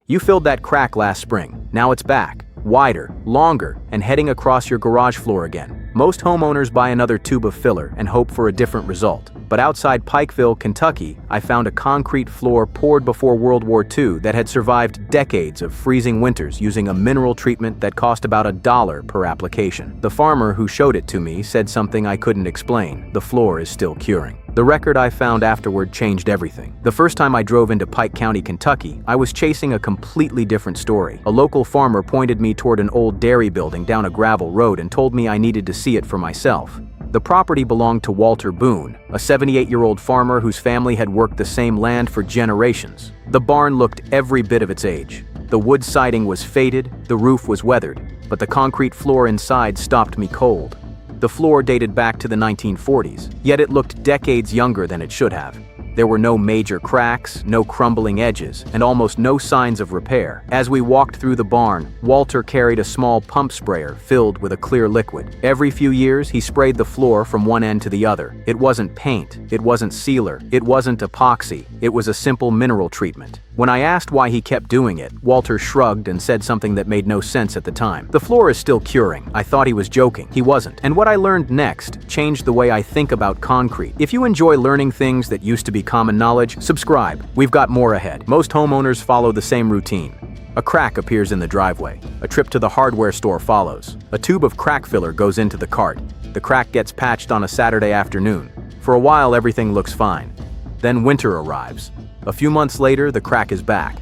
You filled that crack last spring. Now it's back, wider, longer, and heading across your garage floor again. Most homeowners buy another tube of filler and hope for a different result. But outside Pikeville, Kentucky, I found a concrete floor poured before World War II that had survived decades of freezing winters using a mineral treatment that cost about $1 per application. The farmer who showed it to me said something I couldn't explain. The floor is still curing. The record I found afterward changed everything. The first time I drove into Pike County, Kentucky, I was chasing a completely different story. A local farmer pointed me toward an old dairy building down a gravel road and told me I needed to see it for myself. The property belonged to Walter Boone, a 78-year-old farmer whose family had worked the same land for generations. The barn looked every bit of its age. The wood siding was faded, the roof was weathered, but the concrete floor inside stopped me cold. The floor dated back to the 1940s, yet it looked decades younger than it should have. There were no major cracks, no crumbling edges, and almost no signs of repair. As we walked through the barn, Walter carried a small pump sprayer filled with a clear liquid. Every few years, he sprayed the floor from one end to the other. It wasn't paint, it wasn't sealer, it wasn't epoxy, it was a simple mineral treatment. When I asked why he kept doing it, Walter shrugged and said something that made no sense at the time. The floor is still curing. I thought he was joking. He wasn't. And what I learned next changed the way I think about concrete. If you enjoy learning things that used to be common knowledge, subscribe. We've got more ahead. Most homeowners follow the same routine. A crack appears in the driveway. A trip to the hardware store follows. A tube of crack filler goes into the cart. The crack gets patched on a Saturday afternoon. For a while, everything looks fine. Then winter arrives. A few months later, the crack is back.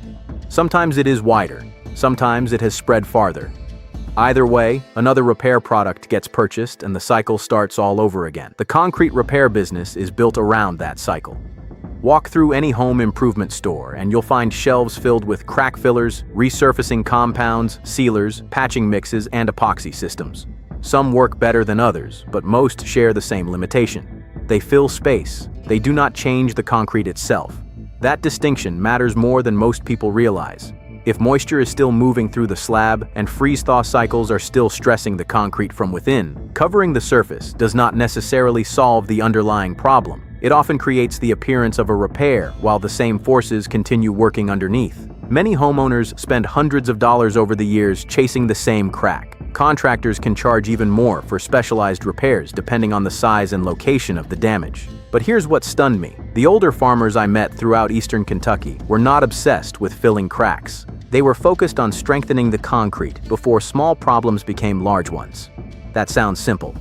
Sometimes it is wider. Sometimes it has spread farther. Either way, another repair product gets purchased and the cycle starts all over again. The concrete repair business is built around that cycle. Walk through any home improvement store and you'll find shelves filled with crack fillers, resurfacing compounds, sealers, patching mixes, and epoxy systems. Some work better than others, but most share the same limitation. They fill space. They do not change the concrete itself. That distinction matters more than most people realize. If moisture is still moving through the slab and freeze-thaw cycles are still stressing the concrete from within, covering the surface does not necessarily solve the underlying problem. It often creates the appearance of a repair while the same forces continue working underneath. Many homeowners spend hundreds of dollars over the years chasing the same crack. Contractors can charge even more for specialized repairs depending on the size and location of the damage. But here's what stunned me. The older farmers I met throughout eastern Kentucky were not obsessed with filling cracks. They were focused on strengthening the concrete before small problems became large ones. That sounds simple.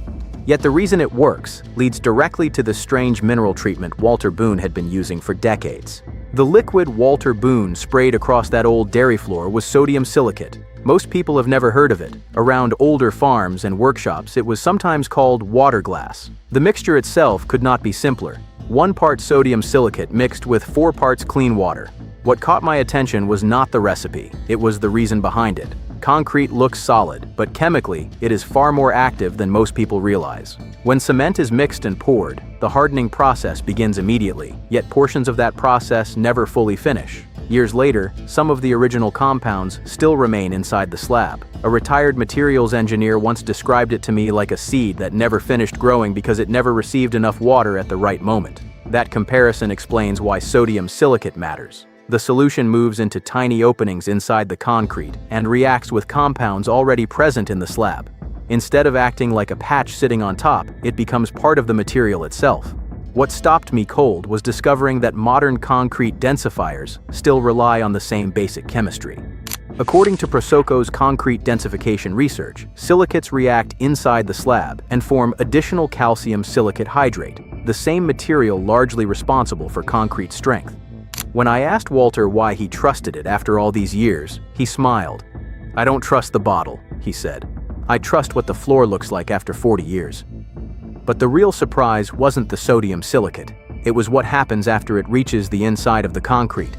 Yet the reason it works leads directly to the strange mineral treatment Walter Boone had been using for decades. The liquid Walter Boone sprayed across that old dairy floor was sodium silicate. Most people have never heard of it. Around older farms and workshops, it was sometimes called water glass. The mixture itself could not be simpler. 1 part sodium silicate mixed with 4 parts clean water. What caught my attention was not the recipe, it was the reason behind it. Concrete looks solid, but chemically, it is far more active than most people realize. When cement is mixed and poured, the hardening process begins immediately, yet portions of that process never fully finish. Years later, some of the original compounds still remain inside the slab. A retired materials engineer once described it to me like a seed that never finished growing because it never received enough water at the right moment. That comparison explains why sodium silicate matters. The solution moves into tiny openings inside the concrete and reacts with compounds already present in the slab. Instead of acting like a patch sitting on top, it becomes part of the material itself. What stopped me cold was discovering that modern concrete densifiers still rely on the same basic chemistry. According to Prosoco's concrete densification research, silicates react inside the slab and form additional calcium silicate hydrate, the same material largely responsible for concrete strength. When I asked Walter why he trusted it after all these years, he smiled. "I don't trust the bottle," he said. "I trust what the floor looks like after 40 years." But the real surprise wasn't the sodium silicate. It was what happens after it reaches the inside of the concrete.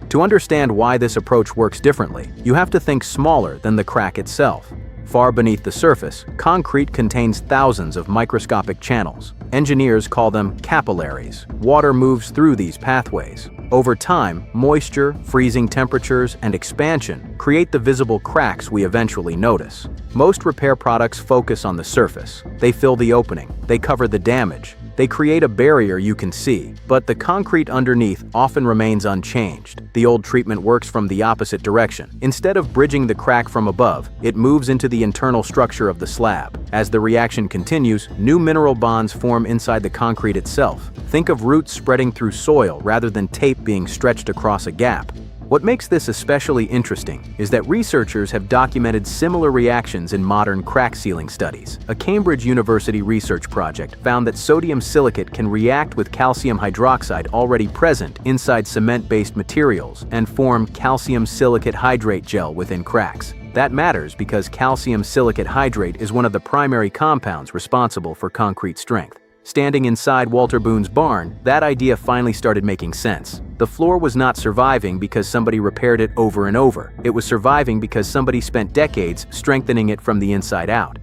To understand why this approach works differently, you have to think smaller than the crack itself. Far beneath the surface, concrete contains thousands of microscopic channels. Engineers call them capillaries. Water moves through these pathways. Over time, moisture, freezing temperatures, and expansion create the visible cracks we eventually notice. Most repair products focus on the surface. They fill the opening. They cover the damage. They create a barrier you can see, but the concrete underneath often remains unchanged. The old treatment works from the opposite direction. Instead of bridging the crack from above, it moves into the internal structure of the slab. As the reaction continues, new mineral bonds form inside the concrete itself. Think of roots spreading through soil rather than tape being stretched across a gap. What makes this especially interesting is that researchers have documented similar reactions in modern crack sealing studies. A Cambridge University research project found that sodium silicate can react with calcium hydroxide already present inside cement-based materials and form calcium silicate hydrate gel within cracks. That matters because calcium silicate hydrate is one of the primary compounds responsible for concrete strength. Standing inside Walter Boone's barn, that idea finally started making sense. The floor was not surviving because somebody repaired it over and over. It was surviving because somebody spent decades strengthening it from the inside out.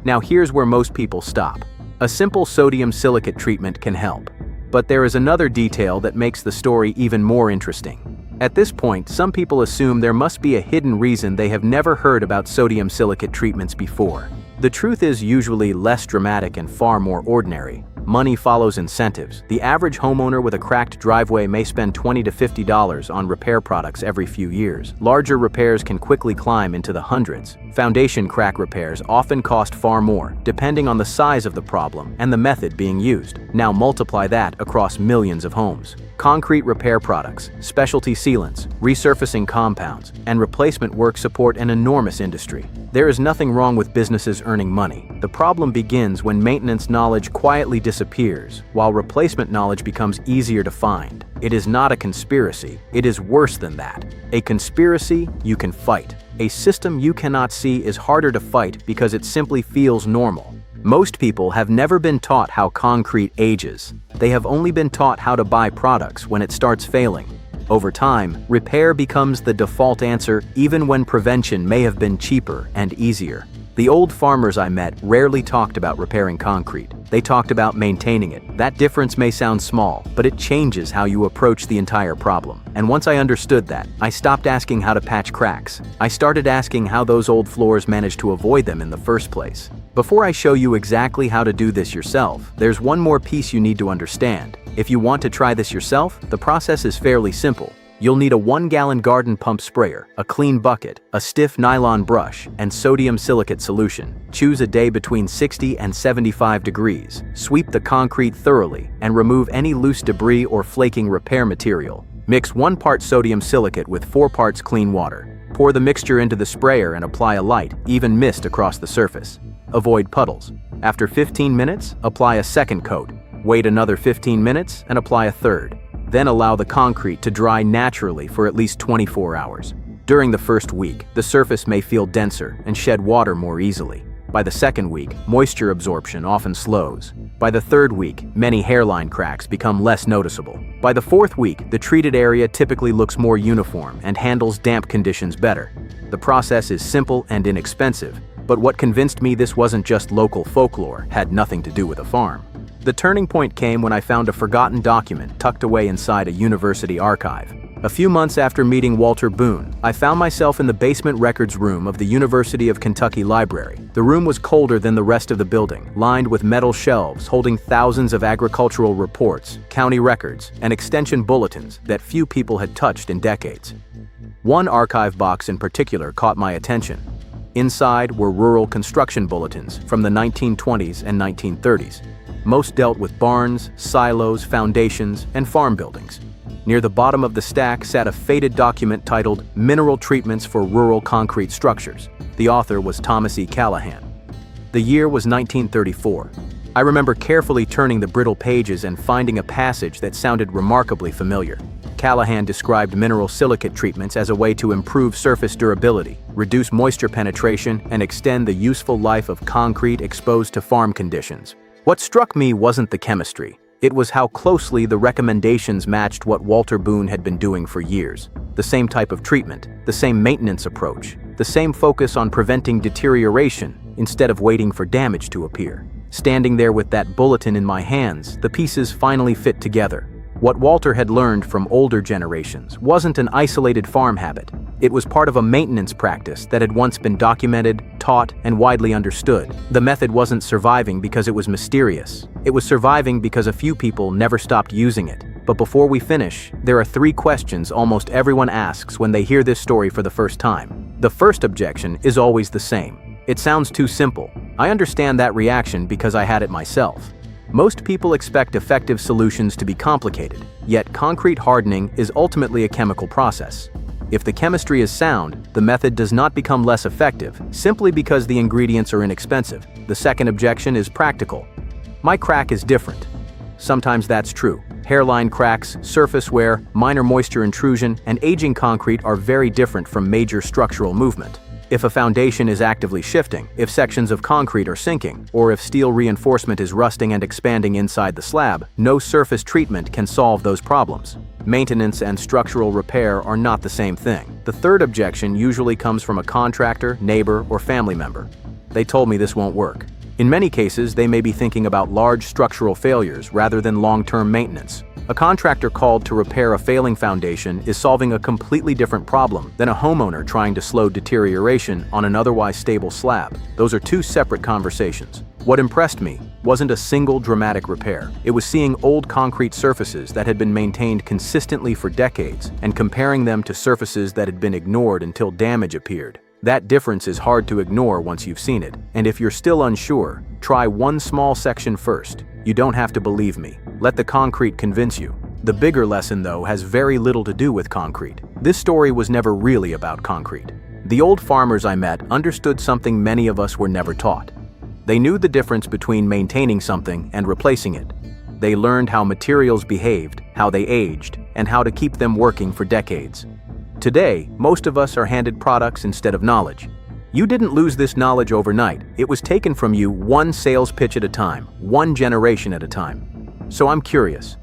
Now here's where most people stop. A simple sodium silicate treatment can help. But there is another detail that makes the story even more interesting. At this point, some people assume there must be a hidden reason they have never heard about sodium silicate treatments before. The truth is usually less dramatic and far more ordinary. Money follows incentives. The average homeowner with a cracked driveway may spend $20 to $50 on repair products every few years. Larger repairs can quickly climb into the hundreds. Foundation crack repairs often cost far more, depending on the size of the problem and the method being used. Now multiply that across millions of homes. Concrete repair products, specialty sealants, resurfacing compounds, and replacement work support an enormous industry. There is nothing wrong with businesses earning money. The problem begins when maintenance knowledge quietly disappears, while replacement knowledge becomes easier to find. It is not a conspiracy, it is worse than that. A conspiracy you can fight. A system you cannot see is harder to fight because it simply feels normal. Most people have never been taught how concrete ages. They have only been taught how to buy products when it starts failing. Over time, repair becomes the default answer even when prevention may have been cheaper and easier. The old farmers I met rarely talked about repairing concrete. They talked about maintaining it. That difference may sound small, but it changes how you approach the entire problem. And once I understood that, I stopped asking how to patch cracks. I started asking how those old floors managed to avoid them in the first place. Before I show you exactly how to do this yourself, there's one more piece you need to understand. If you want to try this yourself, the process is fairly simple. You'll need a 1-gallon garden pump sprayer, a clean bucket, a stiff nylon brush, and sodium silicate solution. Choose a day between 60 and 75 degrees. Sweep the concrete thoroughly and remove any loose debris or flaking repair material. Mix 1 part sodium silicate with 4 parts clean water. Pour the mixture into the sprayer and apply a light, even mist across the surface. Avoid puddles. After 15 minutes, apply a second coat. Wait another 15 minutes and apply a third. Then allow the concrete to dry naturally for at least 24 hours. During the first week, the surface may feel denser and shed water more easily. By the second week, moisture absorption often slows. By the third week, many hairline cracks become less noticeable. By the fourth week, the treated area typically looks more uniform and handles damp conditions better. The process is simple and inexpensive, but what convinced me this wasn't just local folklore had nothing to do with a farm. The turning point came when I found a forgotten document tucked away inside a university archive. A few months after meeting Walter Boone, I found myself in the basement records room of the University of Kentucky Library. The room was colder than the rest of the building, lined with metal shelves holding thousands of agricultural reports, county records, and extension bulletins that few people had touched in decades. One archive box in particular caught my attention. Inside were rural construction bulletins from the 1920s and 1930s. Most dealt with barns, silos, foundations, and farm buildings. Near the bottom of the stack sat a faded document titled Mineral Treatments for Rural Concrete Structures. The author was Thomas E. Callahan. The year was 1934. I remember carefully turning the brittle pages and finding a passage that sounded remarkably familiar. Callahan described mineral silicate treatments as a way to improve surface durability, reduce moisture penetration, and extend the useful life of concrete exposed to farm conditions. What struck me wasn't the chemistry. It was how closely the recommendations matched what Walter Boone had been doing for years. The same type of treatment, the same maintenance approach, the same focus on preventing deterioration instead of waiting for damage to appear. Standing there with that bulletin in my hands, the pieces finally fit together. What Walter had learned from older generations wasn't an isolated farm habit. It was part of a maintenance practice that had once been documented, taught, and widely understood. The method wasn't surviving because it was mysterious. It was surviving because a few people never stopped using it. But before we finish, there are 3 questions almost everyone asks when they hear this story for the first time. The first objection is always the same. It sounds too simple. I understand that reaction because I had it myself. Most people expect effective solutions to be complicated, yet concrete hardening is ultimately a chemical process. If the chemistry is sound, the method does not become less effective simply because the ingredients are inexpensive. The second objection is practical. My crack is different. Sometimes that's true. Hairline cracks, surface wear, minor moisture intrusion, and aging concrete are very different from major structural movement. If a foundation is actively shifting, if sections of concrete are sinking, or if steel reinforcement is rusting and expanding inside the slab, no surface treatment can solve those problems. Maintenance and structural repair are not the same thing. The third objection usually comes from a contractor, neighbor, or family member. They told me this won't work. In many cases, they may be thinking about large structural failures rather than long-term maintenance. A contractor called to repair a failing foundation is solving a completely different problem than a homeowner trying to slow deterioration on an otherwise stable slab. Those are 2 separate conversations. What impressed me wasn't a single dramatic repair. It was seeing old concrete surfaces that had been maintained consistently for decades and comparing them to surfaces that had been ignored until damage appeared. That difference is hard to ignore once you've seen it, and if you're still unsure, try one small section first. You don't have to believe me. Let the concrete convince you. The bigger lesson, though, has very little to do with concrete. This story was never really about concrete. The old farmers I met understood something many of us were never taught. They knew the difference between maintaining something and replacing it. They learned how materials behaved, how they aged, and how to keep them working for decades. Today, most of us are handed products instead of knowledge. You didn't lose this knowledge overnight. It was taken from you one sales pitch at a time, one generation at a time. So I'm curious,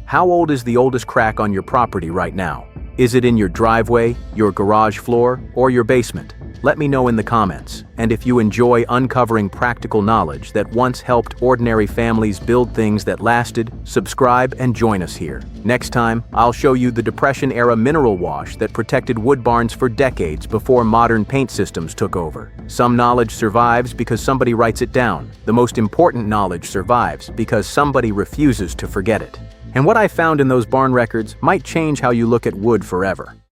how old is the oldest crack on your property right now? Is it in your driveway, your garage floor, or your basement? Let me know in the comments. And if you enjoy uncovering practical knowledge that once helped ordinary families build things that lasted, subscribe and join us here. Next time, I'll show you the Depression-era mineral wash that protected wood barns for decades before modern paint systems took over. Some knowledge survives because somebody writes it down. The most important knowledge survives because somebody refuses to forget it. And what I found in those barn records might change how you look at wood forever.